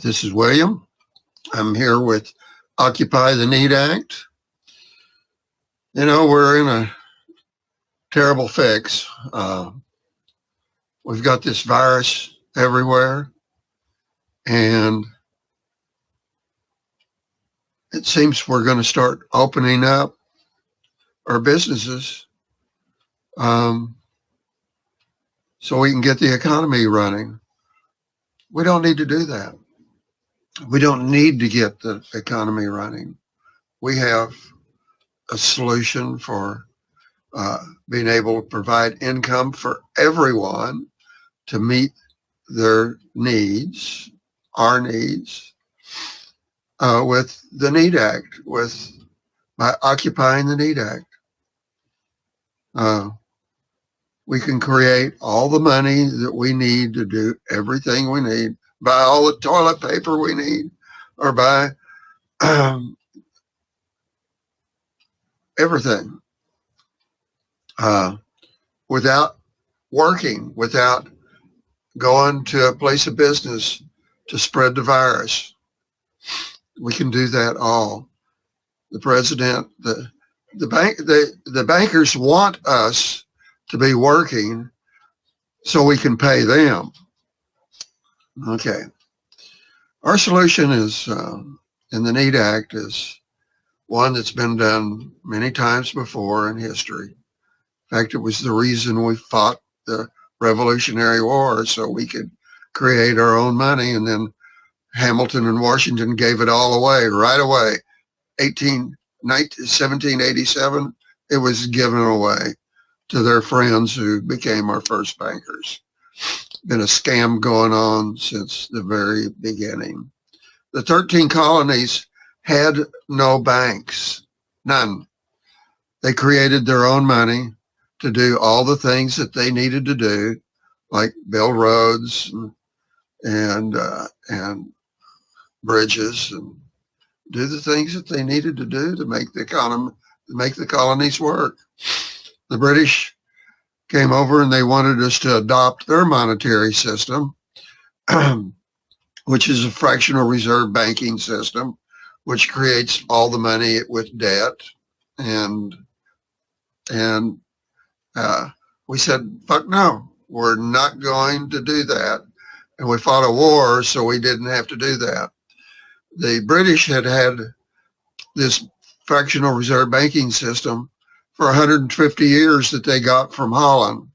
This is William. I'm here with Occupy the Need Act. You know, we're in a terrible fix. We've got this virus everywhere, and it seems we're going to start opening up our businesses um, so we can get the economy running. We don't need to do that. We don't need to get the economy running. We have a solution for being able to provide income for everyone to meet their needs, our needs, with the Need Act, with by occupying the Need Act. Uh, we can create all the money that we need to do everything we need, buy all the toilet paper we need, or buy um, everything uh, without working, without going to a place of business to spread the virus. We can do that all. The president, the bankers want us to be working so we can pay them. Okay, our solution is in the Need Act is one that's been done many times before in history. In fact, it was the reason we fought the Revolutionary War so we could create our own money, and then Hamilton and Washington gave it all away right away. 1787, it was given away to their friends who became our first bankers. Been a scam going on since the very beginning. The 13 colonies had no banks, none. They created their own money to do all the things that they needed to do, like build roads and bridges and do the things that they needed to do to make the economy, to make the colonies work. The British came over and they wanted us to adopt their monetary system, which is a fractional reserve banking system, which creates all the money with debt. And and we said, fuck no, we're not going to do that. And we fought a war so we didn't have to do that. The British had this fractional reserve banking system for 150 years that they got from Holland.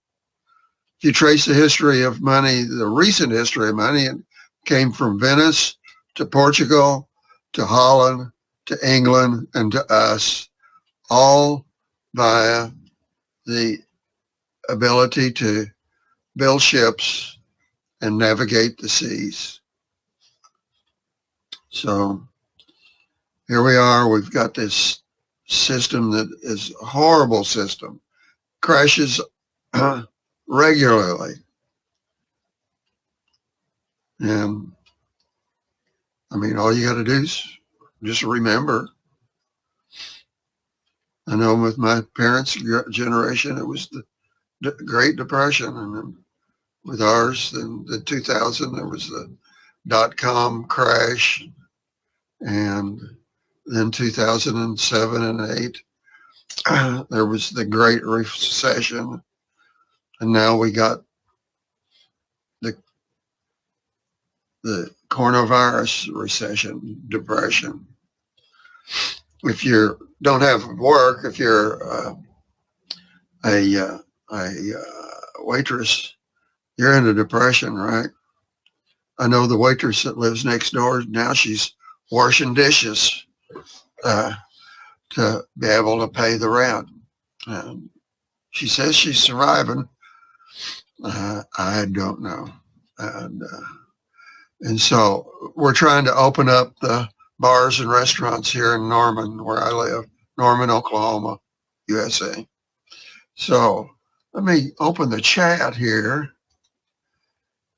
If you trace the history of money, the recent history of money, it came from Venice to Portugal to Holland to England and to us, all via the ability to build ships and navigate the seas. So here we are. We've got this system that is a horrible system, crashes regularly. And I mean, all you got to do is just remember. I know with my parents' generation, it was the Great Depression, and then with ours, in the 2000, there was the dot-com crash, and then 2007 and 8, there was the Great Recession, and now we got the the coronavirus recession, depression. If you don't have work, if you're a waitress, you're in a depression, right? I know the waitress that lives next door now. She's washing dishes uh, to be able to pay the rent. And she says she's surviving. I don't know. And so we're trying to open up the bars and restaurants here in Norman, where I live, Norman, Oklahoma, USA. So let me open the chat here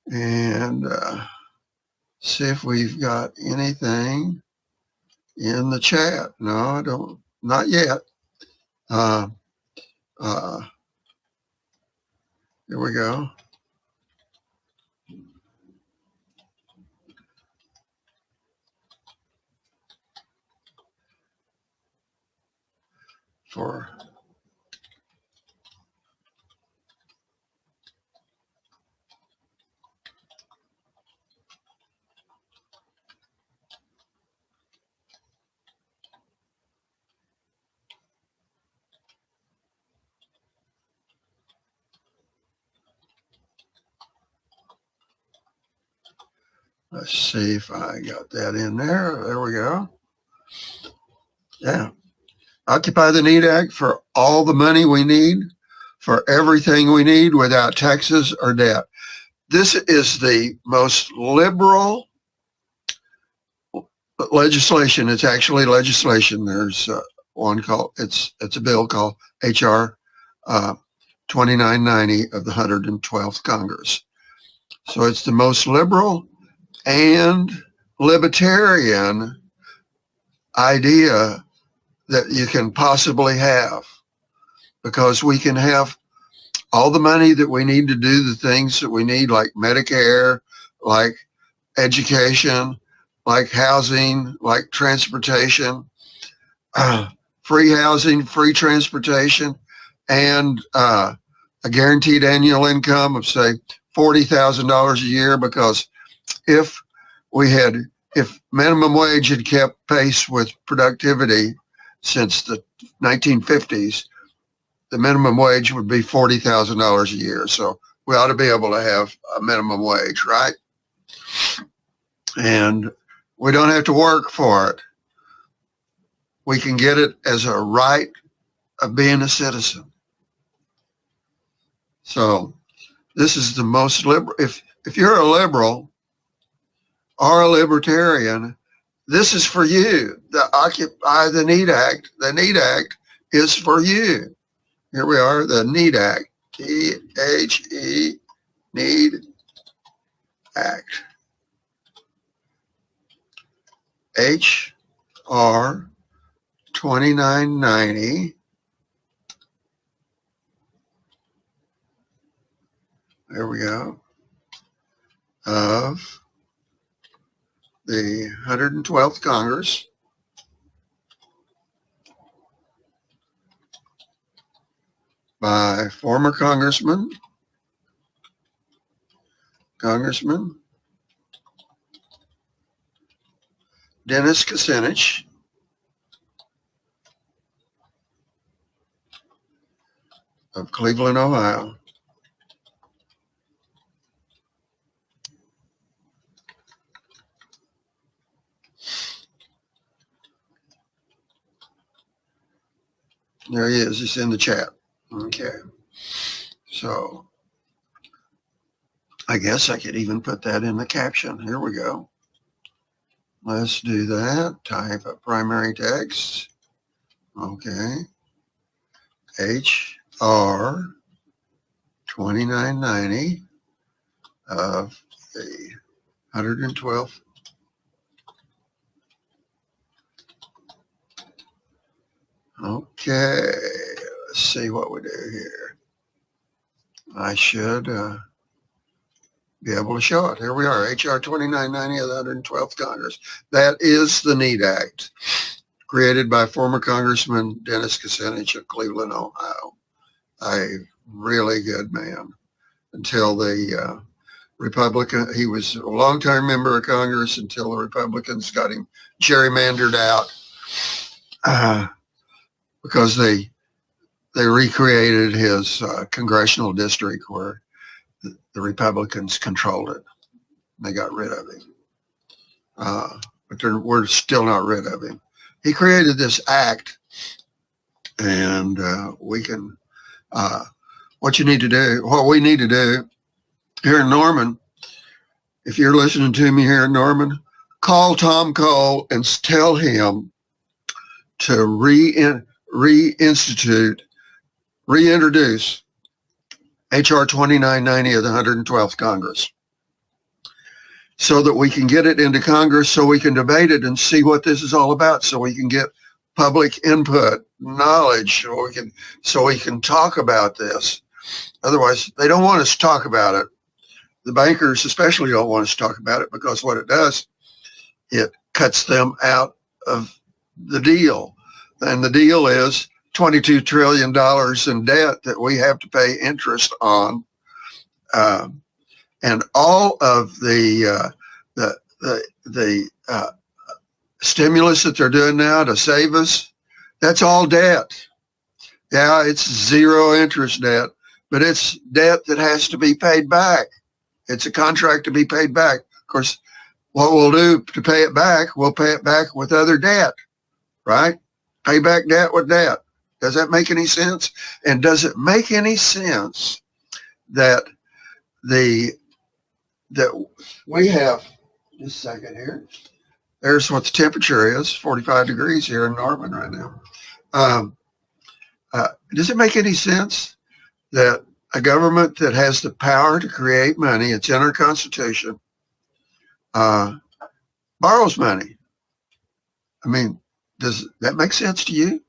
and see if we've got anything in the chat. No, I don't. Not yet. Uh, uh, here we go. for let's see if I got that in there. There we go. Yeah. Occupy the Need Act for all the money we need, for everything we need without taxes or debt. This is the most liberal legislation. It's actually legislation. There's one called, it's a bill called HR 2990 of the 112th Congress. So it's the most liberal and libertarian idea that you can possibly have, because we can have all the money that we need to do the things that we need, like Medicare, like education, like housing, like transportation, free housing, free transportation, and a guaranteed annual income of, say, $40,000 a year. Because if minimum wage had kept pace with productivity since the 1950s, the minimum wage would be $40,000 a year. So we ought to be able to have a minimum wage, right? And we don't have to work for it. We can get it as a right of being a citizen. So this is the most liberal. If you're a liberal or a libertarian, this is for you. The Occupy the Need Act. The Need Act is for you. Here we are, the Need Act. T-H-E, Need Act. H.R. 2990. There we go. Of the 112th Congress. By former Congressman Dennis Kucinich of Cleveland, Ohio. There he is. He's in the chat. Okay. So I guess I could even put that in the caption. Here we go. Let's do that. Type a primary text. Okay. HR 2990 of the 112th. Okay. Let's see what we do here. I should be able to show it. Here we are, HR 2990 of the 112th Congress. That is the Need Act, created by former Congressman Dennis Kucinich of Cleveland, Ohio. A really good man until the Republican, he was a longtime member of Congress until the Republicans got him gerrymandered out because they recreated his congressional district where the Republicans controlled it. They got rid of him. But we're still not rid of him. He created this act, and we can, what we need to do here in Norman, if you're listening to me here in Norman, call Tom Cole and tell him to reintroduce HR 2990 of the 112th Congress, so that we can get it into Congress, so we can debate it and see what this is all about, so we can get public input, knowledge, so we can talk about this. Otherwise, they don't want us to talk about it. The bankers especially don't want us to talk about it, because what it does, it cuts them out of the deal. And the deal is $22 trillion in debt that we have to pay interest on. And all of the stimulus that they're doing now to save us, that's all debt. Yeah, it's zero interest debt, but it's debt that has to be paid back. It's a contract to be paid back. Of course, what we'll do to pay it back, we'll pay it back with other debt, right? Pay back debt with debt. Does that make any sense? And does it make any sense that that we have, just a second here, there's what the temperature is, 45 degrees here in Norman right now. Does it make any sense that a government that has the power to create money, it's in our Constitution, borrows money? I mean, does that make sense to you?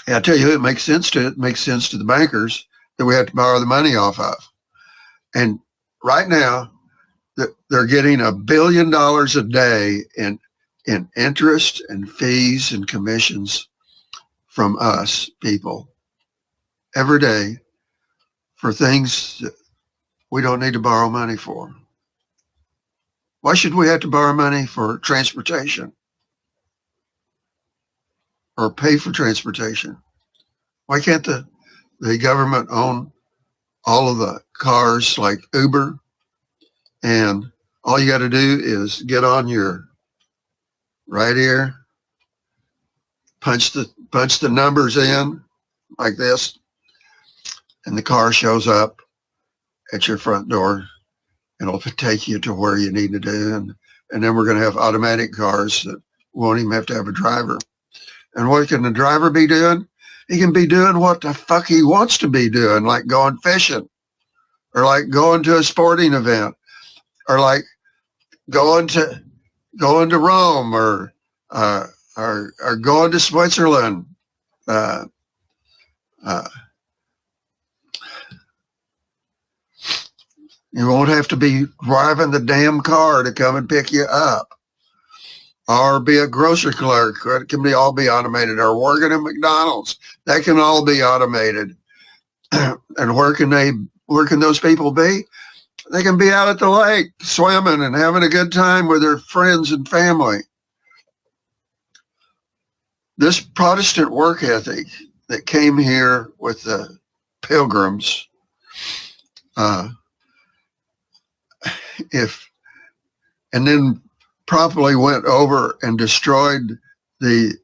Yeah, I'll tell you who it makes sense to. It makes sense to the bankers that we have to borrow the money off of. And right now, they're getting $1 billion a day in interest and fees and commissions from us people every day for things that we don't need to borrow money for. Why should we have to borrow money for transportation or pay for transportation? Why can't the government own all of the cars like Uber, and all you got to do is get on your right ear, punch the numbers in like this, and the car shows up at your front door, and it'll take you to where you need to do. And then we're going to have automatic cars that won't even have to have a driver. And what can the driver be doing? He can be doing what the fuck he wants to be doing, like going fishing, or like going to a sporting event, or like going to Rome, or going to Switzerland. You won't have to be driving the damn car to come and pick you up, or be a grocery clerk. It can all be automated, or working at McDonald's. That can all be automated. And where can those people be? They can be out at the lake swimming and having a good time with their friends and family. This Protestant work ethic that came here with the Pilgrims, and then promptly went over and destroyed the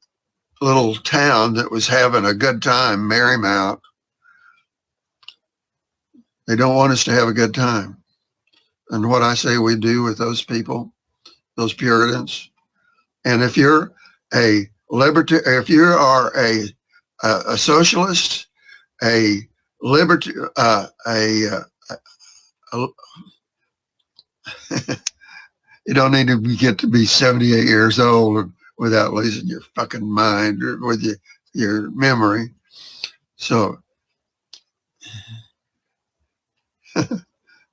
little town that was having a good time, Marymount. They don't want us to have a good time. And what I say we do with those people, those Puritans. And if you're a if you are a socialist, a liberty, you don't need to get to be 78 years old without losing your fucking mind or with your memory. So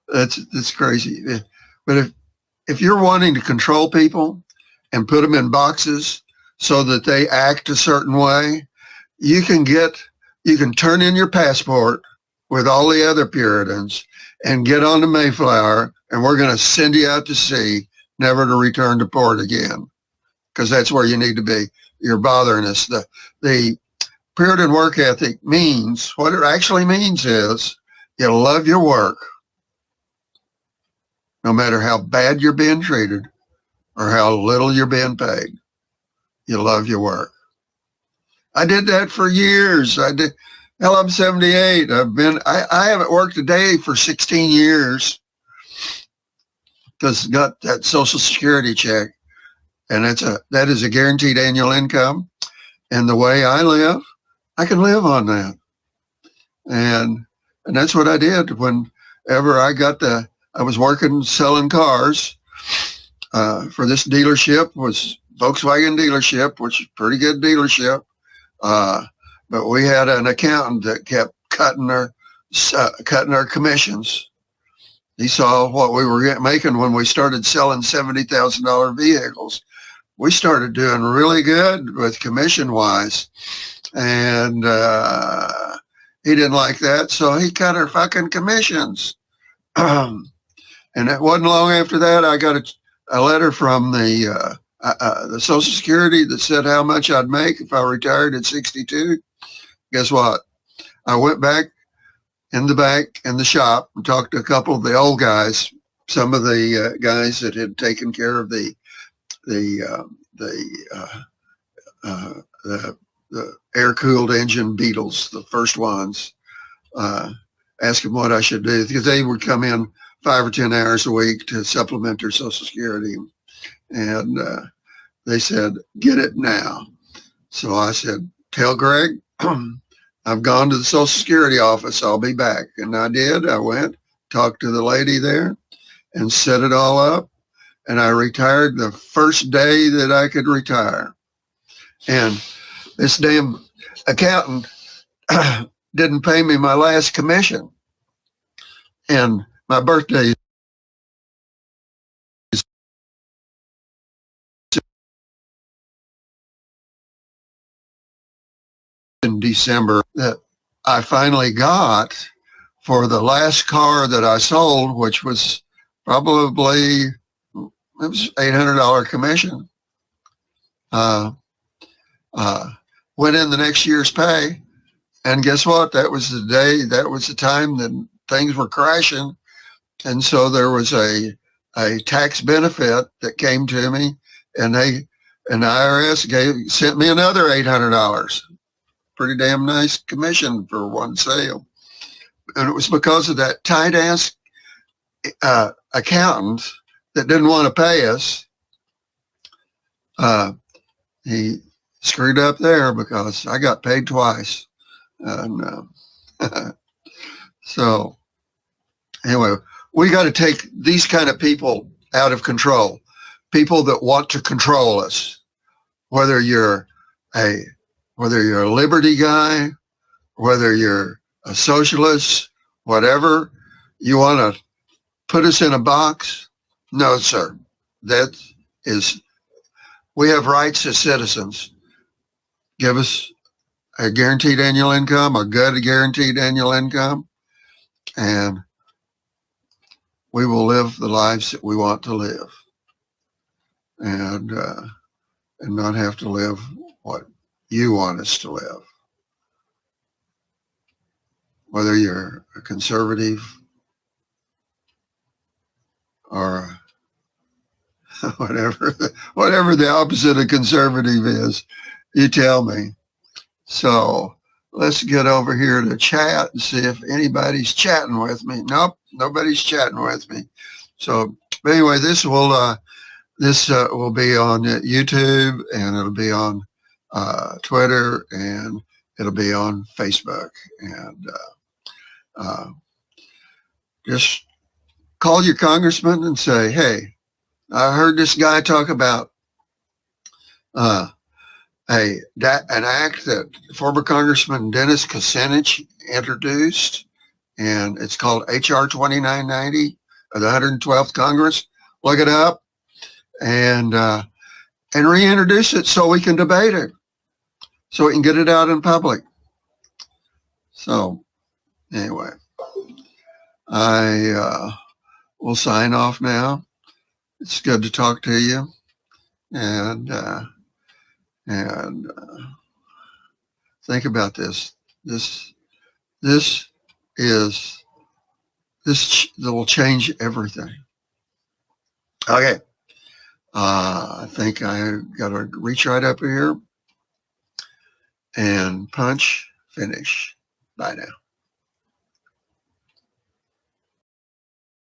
that's crazy. But if you're wanting to control people and put them in boxes so that they act a certain way, you can turn in your passport with all the other Puritans and get on the Mayflower, and we're going to send you out to sea, never to return to port again, because that's where you need to be. You're bothering us. The Puritan work ethic means, what it actually means is, you love your work, no matter how bad you're being treated or how little you're being paid. You love your work. I did that for years. Hell, I'm 78. I haven't worked a day for 16 years because I got that Social Security check, and that is a guaranteed annual income. And the way I live, I can live on that. And that's what I did whenever I was working selling cars for this dealership, was Volkswagen dealership, which is a pretty good dealership. But we had an accountant that kept cutting our commissions. He saw what we were making when we started selling $70,000 vehicles. we started doing really good with commission-wise. And he didn't like that, so he cut our fucking commissions. And it wasn't long after that I got a letter from the Social Security that said how much I'd make if I retired at 62. Guess what? I went back in the bank in the shop and talked to a couple of the old guys, some of the guys that had taken care of the air-cooled engine Beetles, the first ones. Ask them what I should do, because they would come in 5 or 10 hours a week to supplement their Social Security. And they said, get it now. So I said, tell Greg, I've gone to the Social Security office. I'll be back. And I did. I went, talked to the lady there and set it all up. And I retired the first day that I could retire. And this damn accountant didn't pay me my last commission. And my birthday is in December, that I finally got for the last car that I sold, which was probably, it was $800 commission. Went in the next year's pay. And guess what? That was the day, that was the time that things were crashing. And so there was a tax benefit that came to me, and the IRS sent me another $800. Pretty damn nice commission for one sale. And it was because of that tight ass accountant that didn't want to pay us. He screwed up there because I got paid twice. And so anyway, we got to take these kind of people out of control, people that want to control us, whether you're a liberty guy, whether you're a socialist, whatever, you want to put us in a box. No, sir. We have rights as citizens. Give us a guaranteed annual income, a good guaranteed annual income, and we will live the lives that we want to live, and not have to live what you want us to live. Whether you're a conservative or whatever the opposite of conservative is, you tell me. So let's get over here to chat and see if anybody's chatting with me. Nope, nobody's chatting with me. So anyway, this will be on YouTube, and it'll be on Twitter, and it'll be on Facebook. And just call your congressman and say, hey, I heard this guy talk about an act that former Congressman Dennis Kucinich introduced, and it's called H.R. 2990 of the 112th Congress. Look it up and reintroduce it so we can debate it, so we can get it out in public. So anyway, I will sign off now. It's good to talk to you, and think about this. This will change everything. Okay. I think I got to reach right up here and punch, finish. Bye now.